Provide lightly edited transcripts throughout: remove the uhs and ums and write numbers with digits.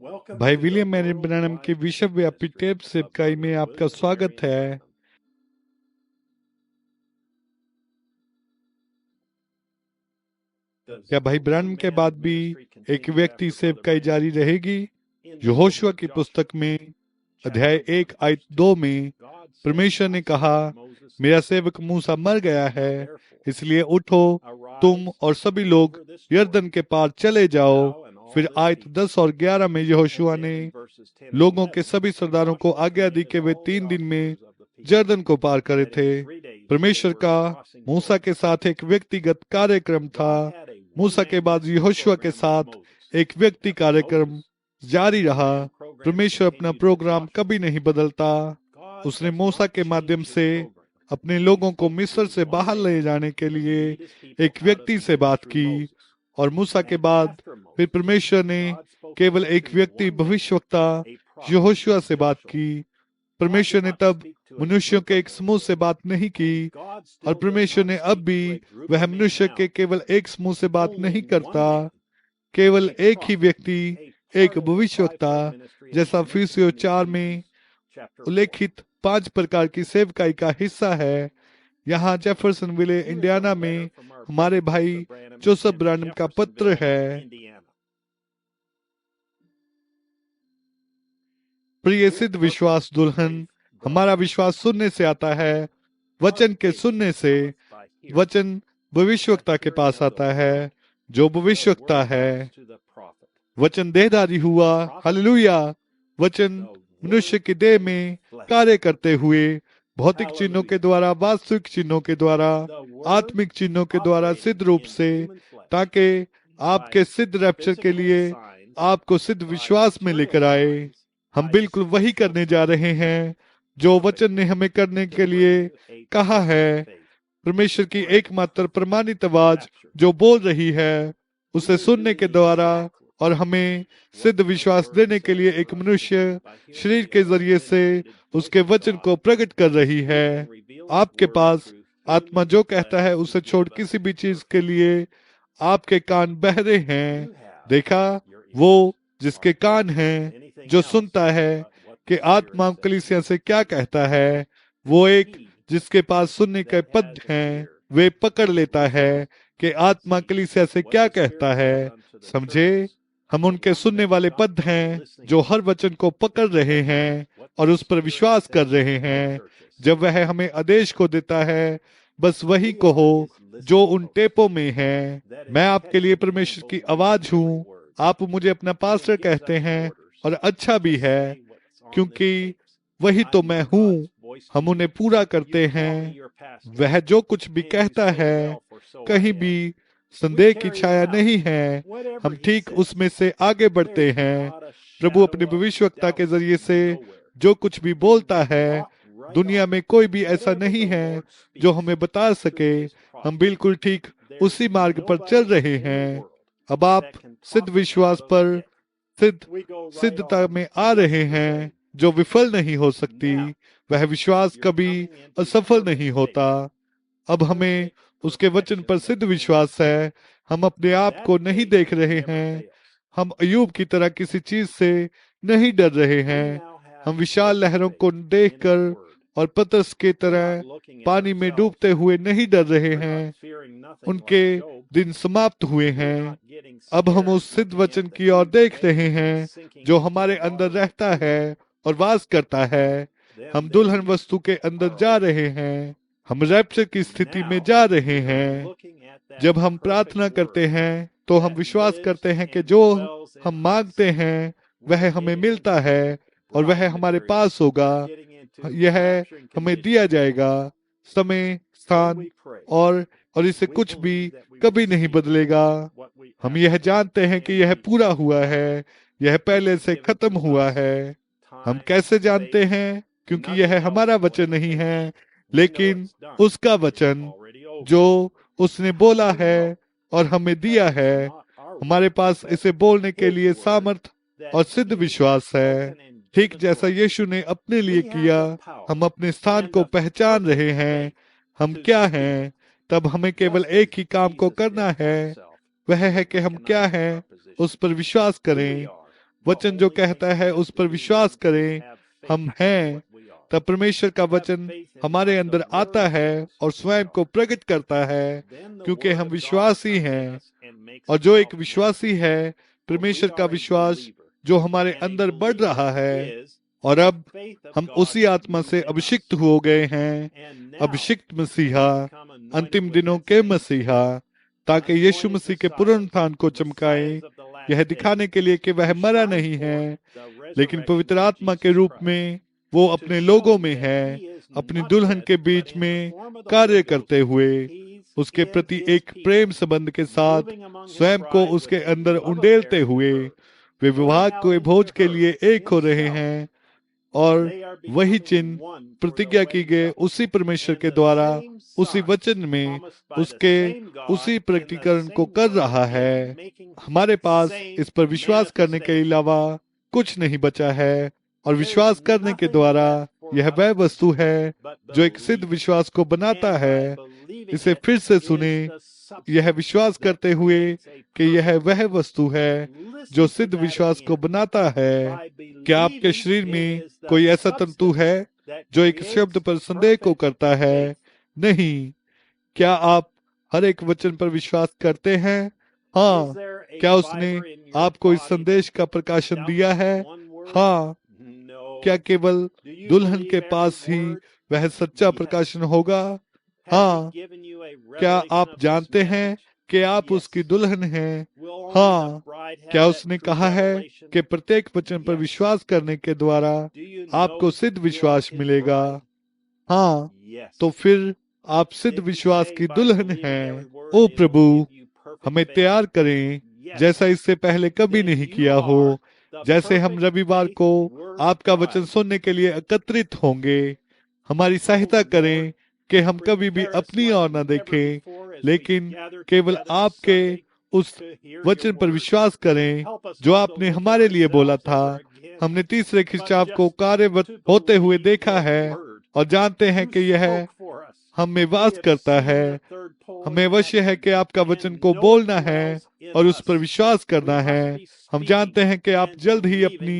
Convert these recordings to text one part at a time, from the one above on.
भाई William Mary Branham की विश्वव्यापी टेप सेवकाई में आपका स्वागत है। क्या भाई ब्रैनम के बाद भी एक व्यक्ति सेवकाई जारी रहेगी? यहोशुआ की पुस्तक में अध्याय 1 आयत 2 में परमेश्वर ने कहा, मेरा सेवक मूसा मर गया है, इसलिए उठो तुम और सभी लोग यरदन के पार चले जाओ। फिर आयत 10 और 11 में यहोशुआ ने लोगों के सभी सरदारों को आज्ञा दी कि वे 3 दिन में यरदन को पार करे थे। परमेश्वर का मूसा के साथ एक व्यक्तिगत कार्यक्रम था। मूसा के बाद यहोशुआ के साथ एक व्यक्ति कार्यक्रम जारी रहा। परमेश्वर अपना प्रोग्राम कभी नहीं बदलता। उसने मूसा के माध्यम से अपने लोगों को मिस्र से बाहर ले जाने के लिए एक व्यक्ति से बात की, और मूसा के बाद फिर परमेश्वर ने केवल एक व्यक्ति भविष्यवक्ता यहोशुआ से बात की। परमेश्वर ने तब मनुष्यों के एक समूह से बात नहीं की, और परमेश्वर ने अब भी वह मनुष्य के केवल एक समूह से बात नहीं करता। केवल एक ही व्यक्ति, एक भविष्यवक्ता, जैसा फिलिपियों 4 में उल्लेखित 5 प्रकार की सेवकाई का हिस्सा है। यहाँ जेफरसनविले इंडियाना में हमारे भाई जोसेफ ब्रैनम का पत्र है। प्रिय सिद्ध विश्वास दुल्हन, हमारा विश्वास सुनने से आता है, वचन के सुनने से। वचन भविष्यवक्ता के पास आता है, जो भविष्यवक्ता है। वचन देहधारी हुआ, हालेलुया। वचन मनुष्य की देह में कार्य करते हुए भौतिक चिन्हों के द्वारा, वास्तविक चिन्हों के द्वारा, आत्मिक चिन्हों के द्वारा सिद्ध रूप से, ताकि आपके सिद्ध रैप्चर के लिए आपको सिद्ध विश्वास में लेकर आए। हम बिल्कुल वही करने जा रहे हैं जो वचन ने हमें करने के लिए कहा है। परमेश्वर की एकमात्र प्रमाणित आवाज जो बोल रही है, उसे सुनने के द्वारा और हमें सिद्ध विश्वास देने के लिए एक मनुष्य शरीर के जरिए से उसके वचन को प्रकट कर रही है। आपके पास आत्मा जो कहता है उसे छोड़ किसी भी चीज के लिए आपके कान बहरे हैं। देखा, वो जिसके कान हैं, जो सुनता है कि आत्मा कलीसिया से क्या कहता है, वो एक जिसके पास सुनने के पद हैं, वे पकड़ लेता है कि आत्मा कलीसिया से क्या कहता है। समझे? हम उनके सुनने वाले पद हैं जो हर वचन को पकड़ रहे हैं और उस पर विश्वास कर रहे हैं। जब वह हमें आदेश को देता है, बस वही कहो जो उन टेपों में है। मैं आपके लिए परमेश्वर की आवाज हूँ। आप मुझे अपना पास्टर कहते हैं, और अच्छा भी है, क्योंकि वही तो मैं हूँ। हम उन्हें पूरा करते हैं। वह जो कुछ भी कहता है, कहीं भी संदेह की छाया नहीं है। हम ठीक उसमें से आगे बढ़ते हैं। प्रभु अपने भविष्यवक्ता के जरिए से जो कुछ भी बोलता है, दुनिया में कोई भी ऐसा नहीं है जो हमें बता सके। हम बिल्कुल ठीक उसी मार्ग पर चल रहे हैं। अब आप सिद्ध विश्वास पर सिद्धता में आ रहे हैं, जो विफल नहीं हो सकती। वह विश्वास कभी असफल नहीं होता। अब हमें उसके वचन पर सिद्ध विश्वास है। हम अपने आप को नहीं देख रहे हैं। हम अयूब की तरह किसी चीज से नहीं डर रहे हैं। हम विशाल लहरों को देखकर और पतरस के तरह पानी में डूबते हुए नहीं डर रहे हैं। उनके दिन समाप्त हुए हैं। अब हम उस सिद्ध वचन की ओर देख रहे हैं जो हमारे अंदर रहता है और वास करता है। हम दुल्हन वस्तु के अंदर जा रहे हैं। हम रैप्चर की स्थिति में जा रहे हैं। जब हम प्रार्थना करते हैं तो हम विश्वास करते हैं कि जो हम मांगते हैं वह हमें मिलता है, और वह हमारे पास होगा। यह हमें दिया जाएगा। समय, स्थान और इससे कुछ भी कभी नहीं बदलेगा। हम यह जानते हैं कि यह पूरा हुआ है। यह पहले से खत्म हुआ है। हम कैसे जानते हैं? क्योंकि यह हमारा वचन नहीं है, लेकिन उसका वचन जो उसने बोला है और हमें दिया है। हमारे पास इसे बोलने के लिए सामर्थ और सिद्ध विश्वास है। ठीक जैसा यीशु ने अपने लिए किया, हम अपने स्थान को पहचान रहे हैं। हम क्या हैं? तब हमें केवल एक ही काम को करना है। वह है कि हम क्या हैं उस पर विश्वास करें। वचन जो कहता है उस पर विश्वास करें, हम हैं, तब परमेश्वर का वचन हमारे अंदर आता है और स्वयं को प्रकट करता है, क्योंकि हम विश्वासी हैं। और जो एक विश्वासी है, परमेश्वर का विश्वास जो हमारे अंदर बढ़ रहा है, और अब हम उसी आत्मा से अभिषिक्त हो गए हैं, अभिषिक्त मसीहा, अंतिम दिनों के मसीहा, ताकि यीशु मसीह के पुनरुत्थान को चमकाए, यह दिखाने के लिए कि वह मरा नहीं है, लेकिन पवित्र आत्मा के रूप में वो अपने लोगों में है, अपनी दुल्हन के बीच में कार्य करते हुए, उसके प्रति एक प्रेम संबंध के साथ स्वयं को उसके अंदर उंडेलते हुए वे विवाह के भोज के लिए एक हो रहे हैं। और वही चिन्ह प्रतिज्ञा की गए उसी परमेश्वर के द्वारा, उसी वचन में उसके उसी प्रकटीकरण को कर रहा है। हमारे पास इस पर विश्वास करने के अलावा कुछ नहीं बचा है, और विश्वास करने के द्वारा यह वह वस्तु है जो एक सिद्ध विश्वास को बनाता है। इसे फिर से सुने, यह विश्वास करते हुए कि यह वह वस्तु है जो सिद्ध विश्वास को बनाता है। क्या आपके शरीर में कोई ऐसा तंतु है जो एक शब्द पर संदेह को करता है? नहीं। क्या आप हर एक वचन पर विश्वास करते हैं? हाँ। क्या उसने आपको इस संदेश का प्रकाशन दिया है? हाँ। क्या केवल दुल्हन के पास ही वह सच्चा प्रकाशन होगा? हाँ। क्या आप जानते हैं कि आप उसकी दुल्हन हैं? हाँ। क्या उसने कहा है कि प्रत्येक वचन पर विश्वास करने के द्वारा आपको सिद्ध विश्वास मिलेगा? हाँ। तो फिर आप सिद्ध विश्वास की दुल्हन हैं। ओ प्रभु, हमें तैयार करें जैसा इससे पहले कभी नहीं किया हो। जैसे हम रविवार को आपका वचन सुनने के लिए एकत्रित होंगे, हमारी सहायता करें कि हम कभी भी अपनी ओर न देखें, लेकिन केवल आपके उस वचन पर विश्वास करें जो आपने हमारे लिए बोला था। हमने तीसरे खिंचाव को कार्यरत होते हुए देखा है और जानते हैं कि यह हम में वास करता है। हमें अवश्य है कि आपका वचन को बोलना है और उस पर विश्वास करना है। हम जानते हैं कि आप जल्द ही अपनी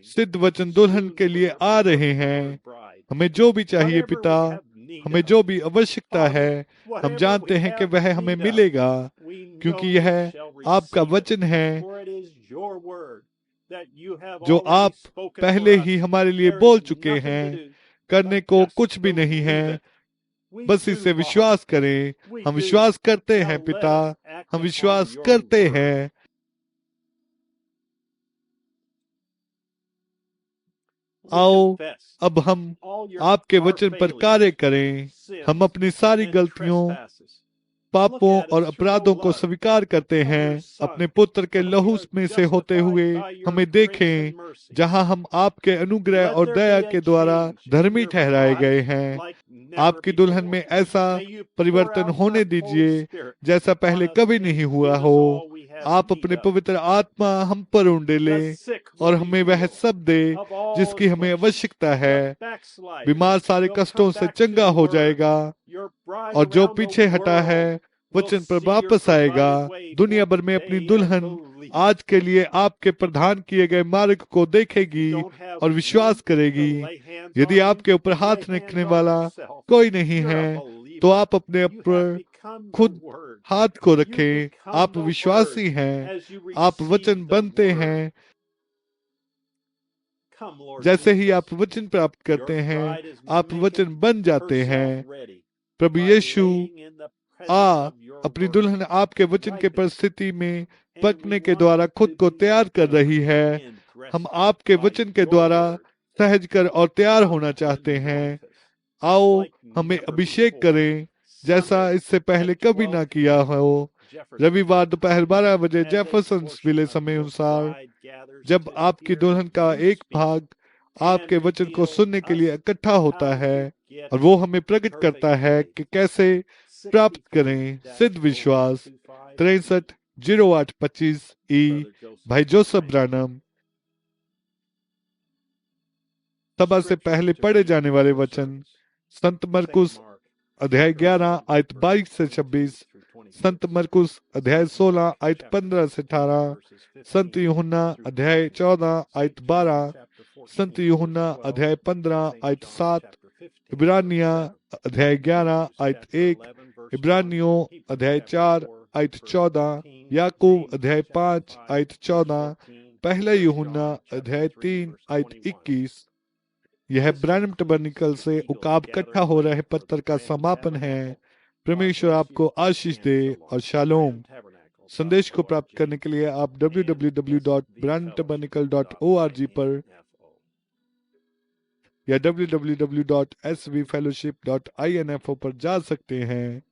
सिद्ध वचन दुल्हन के लिए आ रहे हैं। हमें जो भी चाहिए पिता, हमें जो भी आवश्यकता है, हम जानते हैं कि वह हमें मिलेगा, क्योंकि यह आपका वचन है जो आप पहले ही हमारे लिए बोल चुके हैं। करने को कुछ भी नहीं है, बस इससे विश्वास करें। हम विश्वास करते हैं पिता, हम विश्वास करते हैं। आओ अब हम आपके वचन पर कार्य करें। हम अपनी सारी गलतियों, पापों और अपराधों को स्वीकार करते हैं। अपने पुत्र के लहू में से होते हुए हमें देखें, जहां हम आपके अनुग्रह और दया के द्वारा धर्मी ठहराए गए हैं। आपकी दुल्हन में ऐसा परिवर्तन होने दीजिए जैसा पहले कभी नहीं हुआ हो। आप अपने पवित्र आत्मा हम पर उंडेले और हमें वह सब दे जिसकी हमें आवश्यकता है। बीमार सारे कष्टों से चंगा हो जाएगा और जो पीछे हटा है वचन पर वापस आएगा। दुनिया भर में अपनी दुल्हन आज के लिए आपके प्रदान किए गए मार्ग को देखेगी और विश्वास करेगी। यदि आपके ऊपर हाथ रखने वाला कोई नहीं है तो आप अपने ऊपर खुद हाथ को रखें। आप विश्वासी हैं, आप वचन बनते हैं। जैसे ही आप वचन प्राप्त करते हैं, आप वचन बन जाते हैं। प्रभु यीशु अपनी दुल्हन आपके वचन के परिस्थिति में पकने के द्वारा खुद को तैयार कर रही है। हम आपके वचन के द्वारा सहज कर और तैयार होना चाहते हैं। आओ हमें अभिषेक करें जैसा इससे पहले कभी ना किया हो। रविवार दोपहर 12 बजे जेफरसनविले समय अनुसार, जब आपकी दुल्हन का एक भाग आपके वचन को सुनने के लिए इकट्ठा होता है और वो हमें प्रकट करता है कि कैसे प्राप्त करें सिद्ध विश्वास। 63-08-25 ई भाई जोसेफ ब्रानम। सभा से पहले पढ़े जाने वाले वचन संत मरकुस अध्याय 11 आयत 22 से 26, संत मरकुस अध्याय 16 आयत 15 से 18, संत यूहन्ना अध्याय 14 आयत 12, संत यूहन्ना अध्याय 15 आयत 7, इब्रानिया अध्याय 11 आयत 1, इब्रानियों अध्याय 4 आयत 14, याकूब अध्याय 5 आयत 14, पहला यूहन्ना अध्याय 3 आयत 21। यह ब्रैनम टबरनिकल से उकाब इकट्ठा हो रहे पत्र का समापन है। परमेश्वर आपको आशीष दे और शालोम। संदेश को प्राप्त करने के लिए आप www.brantabernacle.org पर या www.svfellowship.info पर जा सकते हैं।